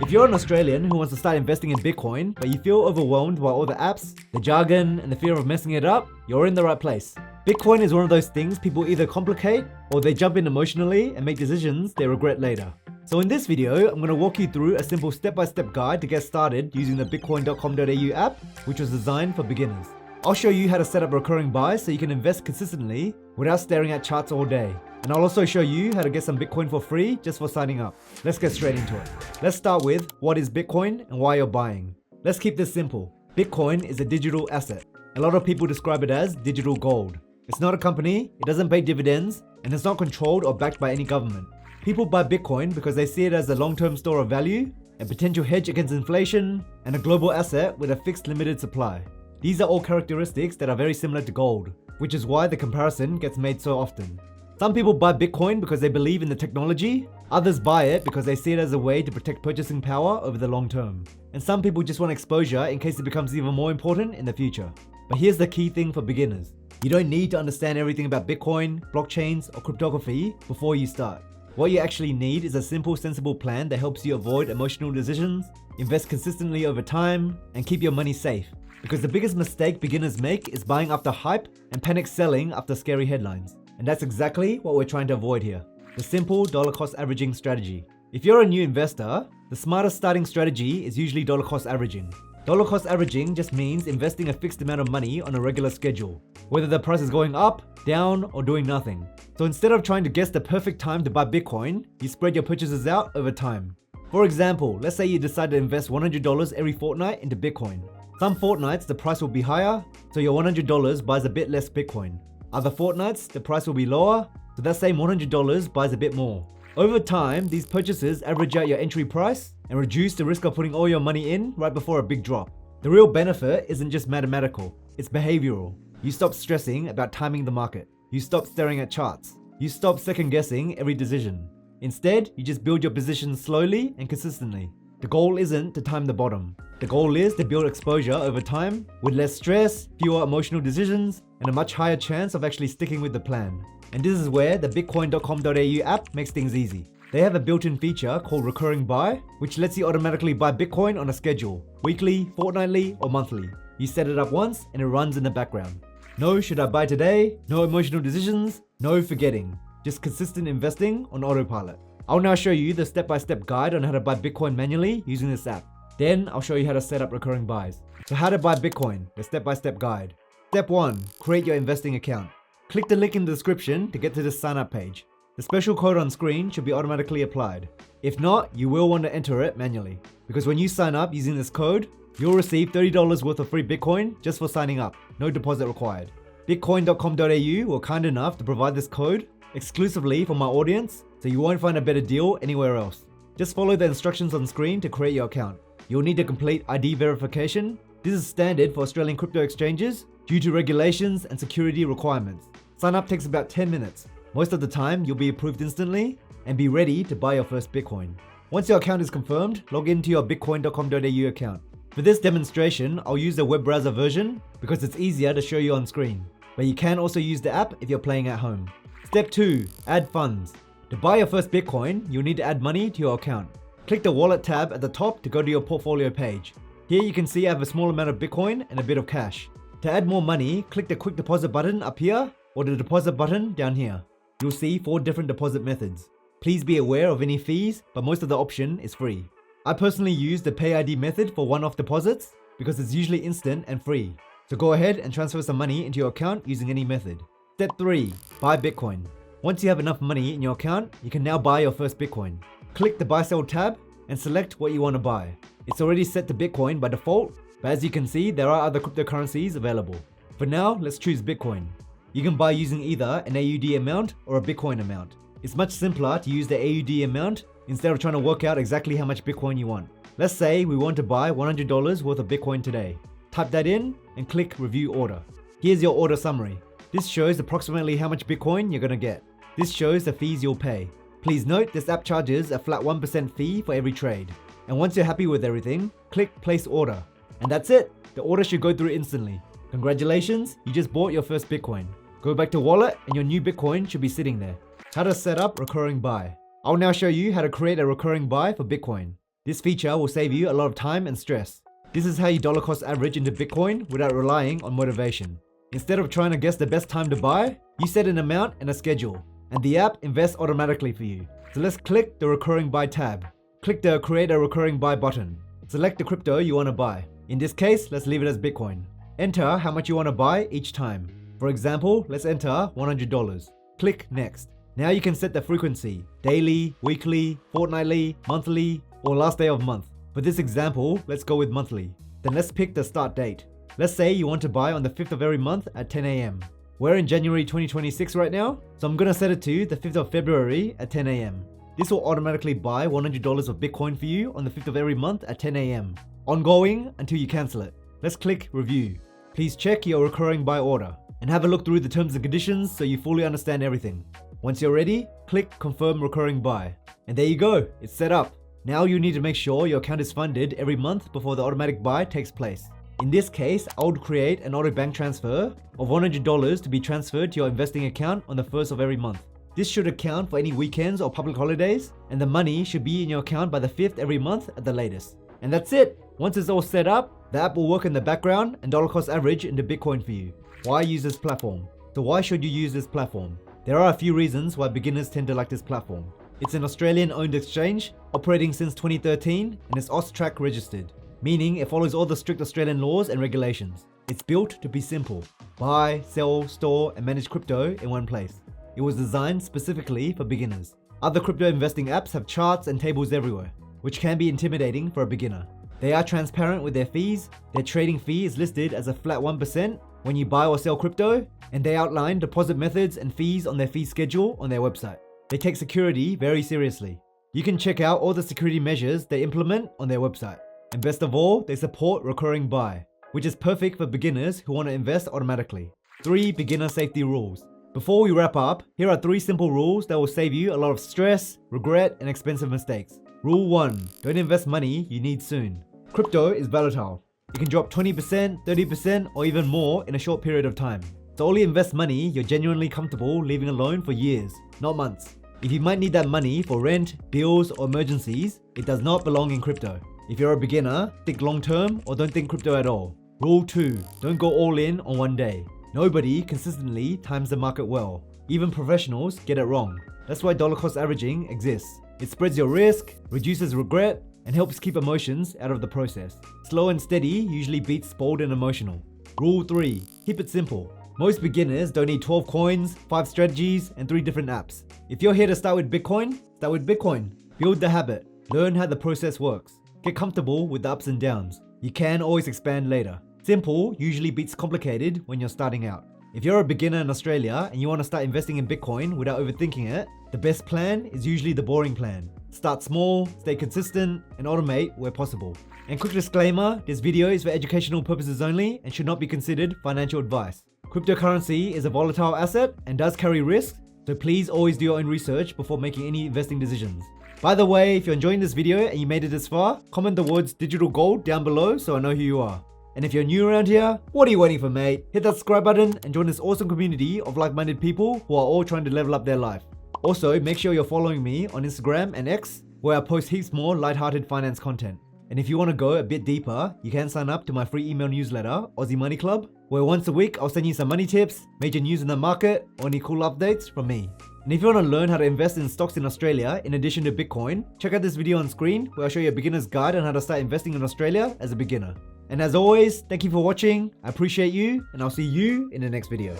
If you're an Australian who wants to start investing in Bitcoin, but you feel overwhelmed by all the apps, the jargon, and the fear of messing it up, you're in the right place. Bitcoin is one of those things people either complicate or they jump in emotionally and make decisions they regret later. So in this video, I'm going to walk you through a simple step-by-step guide to get started using the bitcoin.com.au app, which was designed for beginners. I'll show you how to set up recurring buys so you can invest consistently without staring at charts all day. And I'll also show you how to get some Bitcoin for free just for signing up. Let's get straight into it. Let's start with what is Bitcoin and why you're buying. Let's keep this simple. Bitcoin is a digital asset. A lot of people describe it as digital gold. It's not a company, it doesn't pay dividends, and it's not controlled or backed by any government. People buy Bitcoin because they see it as a long-term store of value, a potential hedge against inflation, and a global asset with a fixed limited supply. These are all characteristics that are very similar to gold, which is why the comparison gets made so often. Some people buy Bitcoin because they believe in the technology, others buy it because they see it as a way to protect purchasing power over the long term. And some people just want exposure in case it becomes even more important in the future. But here's the key thing for beginners. You don't need to understand everything about Bitcoin, blockchains, or cryptography before you start. What you actually need is a simple, sensible plan that helps you avoid emotional decisions, invest consistently over time, and keep your money safe. Because the biggest mistake beginners make is buying after hype and panic selling after scary headlines. And that's exactly what we're trying to avoid here. The simple dollar cost averaging strategy. If you're a new investor, the smartest starting strategy is usually dollar cost averaging. Dollar cost averaging just means investing a fixed amount of money on a regular schedule, whether the price is going up, down, or doing nothing. So instead of trying to guess the perfect time to buy Bitcoin, you spread your purchases out over time. For example, let's say you decide to invest $100 every fortnight into Bitcoin. Some fortnights the price will be higher, so your $100 buys a bit less Bitcoin. Other fortnights the price will be lower, so that same $100 buys a bit more. Over time, these purchases average out your entry price and reduce the risk of putting all your money in right before a big drop. The real benefit isn't just mathematical, it's behavioral. You stop stressing about timing the market. You stop staring at charts. You stop second guessing every decision. Instead, you just build your position slowly and consistently. The goal isn't to time the bottom. The goal is to build exposure over time with less stress, fewer emotional decisions, and a much higher chance of actually sticking with the plan. And this is where the bitcoin.com.au app makes things easy. They have a built-in feature called recurring buy, which lets you automatically buy Bitcoin on a schedule, weekly, fortnightly, or monthly. You set it up once and it runs in the background. No should I buy today, no emotional decisions, no forgetting. Just consistent investing on autopilot. I'll now show you the step-by-step guide on how to buy Bitcoin manually using this app. Then I'll show you how to set up recurring buys. So how to buy Bitcoin, the step-by-step guide. Step 1. Create your investing account. Click the link in the description to get to this sign up page. The special code on screen should be automatically applied. If not, you will want to enter it manually. Because when you sign up using this code, you'll receive $30 worth of free Bitcoin just for signing up. No deposit required. Bitcoin.com.au were kind enough to provide this code exclusively for my audience, so you won't find a better deal anywhere else. Just follow the instructions on screen to create your account. You'll need to complete ID verification. This is standard for Australian crypto exchanges due to regulations and security requirements. Sign up takes about 10 minutes. Most of the time, you'll be approved instantly and be ready to buy your first Bitcoin. Once your account is confirmed, log into your bitcoin.com.au account. For this demonstration, I'll use the web browser version because it's easier to show you on screen. But you can also use the app if you're playing at home. Step 2. Add funds. To buy your first Bitcoin, you'll need to add money to your account. Click the wallet tab at the top to go to your portfolio page. Here you can see I have a small amount of Bitcoin and a bit of cash. To add more money, click the quick deposit button up here or the deposit button down here. You'll see 4 different deposit methods. Please be aware of any fees, but most of the option is free. I personally use the Pay ID method for one-off deposits because it's usually instant and free. So go ahead and transfer some money into your account using any method. Step 3. Buy Bitcoin. Once you have enough money in your account, you can now buy your first Bitcoin. Click the Buy Sell tab and select what you want to buy. It's already set to Bitcoin by default, but as you can see, there are other cryptocurrencies available. For now, let's choose Bitcoin. You can buy using either an AUD amount or a Bitcoin amount. It's much simpler to use the AUD amount instead of trying to work out exactly how much Bitcoin you want. Let's say we want to buy $100 worth of Bitcoin today. Type that in and click Review Order. Here's your order summary. This shows approximately how much Bitcoin you're gonna get. This shows the fees you'll pay. Please note this app charges a flat 1% fee for every trade. And once you're happy with everything, click Place Order. And that's it. The order should go through instantly. Congratulations, you just bought your first Bitcoin. Go back to wallet and your new Bitcoin should be sitting there. How to set up recurring buy. I'll now show you how to create a recurring buy for Bitcoin. This feature will save you a lot of time and stress. This is how you dollar cost average into Bitcoin without relying on motivation. Instead of trying to guess the best time to buy, you set an amount and a schedule, and the app invests automatically for you. So let's click the recurring buy tab. Click the create a recurring buy button. Select the crypto you want to buy. In this case, let's leave it as Bitcoin. Enter how much you want to buy each time. For example, let's enter $100. Click next. Now you can set the frequency, daily, weekly, fortnightly, monthly, or last day of month. For this example, let's go with monthly. Then let's pick the start date. Let's say you want to buy on the 5th of every month at 10 AM. We're in January 2026 right now, so I'm gonna set it to the 5th of February at 10 AM. This will automatically buy $100 of Bitcoin for you on the 5th of every month at 10 AM. Ongoing until you cancel it. Let's click review. Please check your recurring buy order and have a look through the terms and conditions so you fully understand everything. Once you're ready, click confirm recurring buy. And there you go, it's set up. Now you need to make sure your account is funded every month before the automatic buy takes place. In this case, I would create an auto bank transfer of $100 to be transferred to your investing account on the 1st of every month. This should account for any weekends or public holidays, and the money should be in your account by the 5th every month at the latest. And that's it! Once it's all set up, the app will work in the background and dollar cost average into Bitcoin for you. Why use this platform? So why should you use this platform? There are a few reasons why beginners tend to like this platform. It's an Australian-owned exchange, operating since 2013, and is AUSTRAC registered, meaning it follows all the strict Australian laws and regulations. It's built to be simple. Buy, sell, store, and manage crypto in one place. It was designed specifically for beginners. Other crypto investing apps have charts and tables everywhere, which can be intimidating for a beginner. They are transparent with their fees. Their trading fee is listed as a flat 1% when you buy or sell crypto, and they outline deposit methods and fees on their fee schedule on their website. They take security very seriously. You can check out all the security measures they implement on their website. And best of all, they support recurring buy, which is perfect for beginners who want to invest automatically. 3 beginner safety rules. Before we wrap up, here are 3 simple rules that will save you a lot of stress, regret, and expensive mistakes. Rule 1. Don't invest money you need soon. Crypto is volatile. It can drop 20%, 30%, or even more in a short period of time. So only invest money you're genuinely comfortable leaving alone for years, not months. If you might need that money for rent, bills, or emergencies, it does not belong in crypto. If you're a beginner, think long term or don't think crypto at all. Rule 2. Don't go all in on one day. Nobody consistently times the market well. Even professionals get it wrong. That's why dollar cost averaging exists. It spreads your risk, reduces regret, and helps keep emotions out of the process. Slow and steady usually beats bold and emotional. Rule 3. Keep it simple. Most beginners don't need 12 coins, 5 strategies, and 3 different apps. If you're here to start with Bitcoin, start with Bitcoin. Build the habit. Learn how the process works. Get comfortable with the ups and downs. You can always expand later. Simple usually beats complicated when you're starting out. If you're a beginner in Australia and you want to start investing in Bitcoin without overthinking it, the best plan is usually the boring plan. Start small, stay consistent, and automate where possible. And quick disclaimer, this video is for educational purposes only and should not be considered financial advice. Cryptocurrency is a volatile asset and does carry risks, so please always do your own research before making any investing decisions. By the way, if you're enjoying this video and you made it this far, comment the words digital gold down below so I know who you are. And if you're new around here, what are you waiting for, mate? Hit that subscribe button and join this awesome community of like-minded people who are all trying to level up their life. Also, make sure you're following me on Instagram and X, where I post heaps more light-hearted finance content. And if you want to go a bit deeper, you can sign up to my free email newsletter, Aussie Money Club, where once a week I'll send you some money tips, major news in the market, or any cool updates from me. And if you want to learn how to invest in stocks in Australia in addition to Bitcoin, check out this video on screen where I'll show you a beginner's guide on how to start investing in Australia as a beginner. And as always, thank you for watching, I appreciate you, and I'll see you in the next video.